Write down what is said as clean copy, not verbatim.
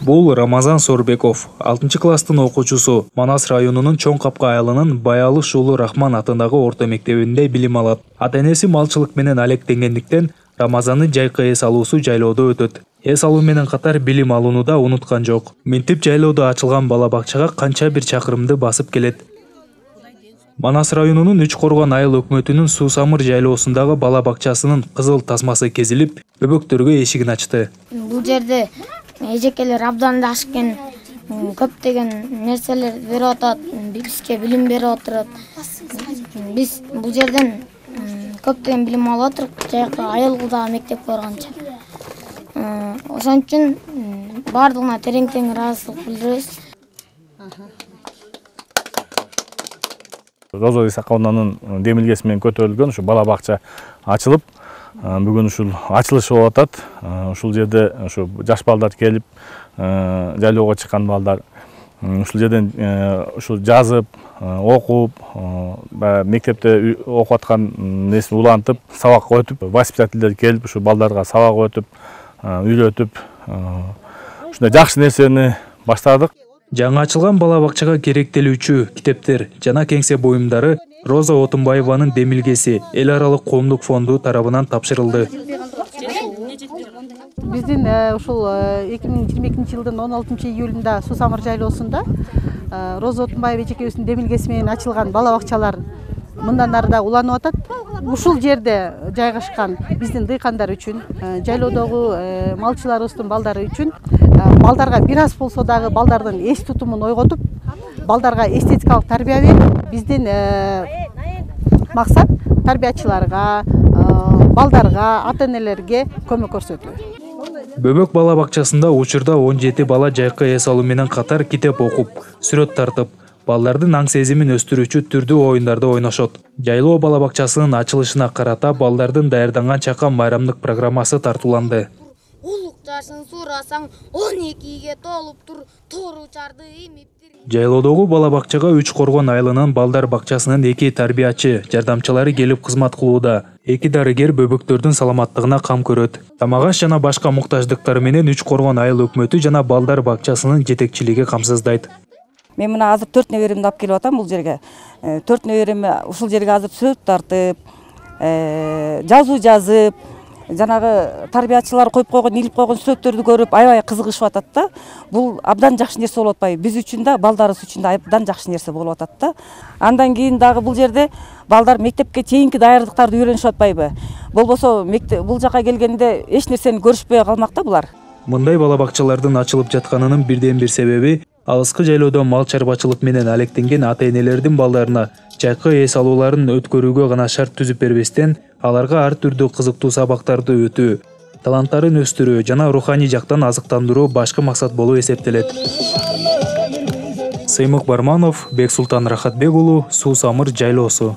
Бул Рамазан Сорбеков, 6-класстын окуучусу. Манас районунун Чоң Капка айылынын Баялыш уулу Рахман атындагы орто мектебинде билим алат. Ата-энеси малчылык менен алектенгендиктен Рамазанды жайкы эс алуусу жайлоодо өтөт. Эс алуу менен катар билим алууну да унуткан жок. Минтип жайлоодо ачылган бала бакчага канча бир чакырымды басып келет. Манас районунун Үч Коргон айыл өкмөтүнүн Суу Самыр жайлоосундагы бала бакчасынын кызыл тасмасы кезилип, бөбөктөргө эшигин ачты. Бул жерде эжекелер абдан жакшы экен, көптөгөн нерселер берип атат, бизге билим берип отурат. Биз бул жерден көптөгөн билим алып отурук, жайкы айылда мектеп барганча. Ошон үчүн бардыгына терең ыраазычылык билдиребиз. Роза Исаковнанын демилгеси менен көтөрүлгөн ушу бала бакча ачылып, бүгүн ушул ачылышы болуп атат. Ушул жерде ушу жаш балдар келип, жайлоого чыккан балдар ушул жерден ушул жазып, окуп, мектепте окуп аткан несин улантып, сабак өтүп, воспитательдер келип, ушу балдарга сабак өтүп, үйрөтүп, ушундай жакшы нерсени баштадык. Жаңы ачылган бала бакчага керектелүүчү китептер жана кеңсе буюмдары Роза Отунбаеванын демилгеси эл аралык коомдук фонду тарабынан тапшырылды. Биздин ушул 2022 жылдын 16-июлунда Суу Самыр жайлоосунда Роза Отунбаева эжекебиздин демилгеси менен ачылган бала бакчалар мындан ары да уланып атат. Ушул жерде жайгашкан биздин дыйкандар үчүн, жайлоодогу малчыларыбыздын балдары үчүн балдарга бир аз болсо дагы балдардын эс тутумун ойготуп, балдарга эстетикалык тарбия берип, биздин максат тарбиячыларга, балдарга, ата-энелерге көмөк көрсөтүү. Бөбөк бала бакчасында учурда 17 бала жайкы эс алуу менен катар китеп окуп, сүрөт тартып, балдардын аң сезимин өстүрүүчү түрдүү оюндарда ойношот. Жайлоо бала бакчасынын ачылышына карата балдардын даярданган чакан байрамдык программасы тартууланды. Улук жашын сурасаң 12-ге толуп тур, тор учарды имиптир. Жайлоодогу бала бакчага Үч Коргон айылынын балдар бакчасынын 2 тарбиячы жардамчылары келип кызмат кылууда. 2 дарыгер бөбөктөрдүн саламаттыгына кам көрөт. Тамак-аш жана башка муктаждыктар менен Үч Коргон айыл өкмөтү жана балдар бакчасынын жетекчилиги камсыздайт. Мен мына азыр 4 неберемди алып келип атам бул жерге. 4 небереми ушул жерге азыр сүрөт тартып, жазуу жазып, жанагы тарбиячылар коюп койгон, илип койгон сүрөттөрдү көрүп аябай кызыгышып атат да. Бул абдан жакшы нерсе болуп атпайбы? Биз үчүн да, балдарыбыз үчүн да абдан жакшы нерсе болуп атат да. Андан кийин дагы бул жерде балдар мектепке чейинки даярдыктарды үйрөнүшүп атпайбы? Болбосо бул жака келгенде эч нерсени көрүшпөй калмак да булар. Мындай бала бакчалардын ачылып жатканынын бирден бир себеби алыскы жайлоодо мал чарбачылык менен алектенген ата-энелердин балдарына жайкы эс алууларын өткөрүүгө гана шарт түзүп бербестен, аларга ар түрдүү кызыктуу сабактарды өтүү, таланттарын өстүрүү жана руханий жактан азыктандыруу башкы максат болуп эсептелет. Сыймык Барманов, Бексултан Рахатбек уулу, Суу Самыр жайлоосу.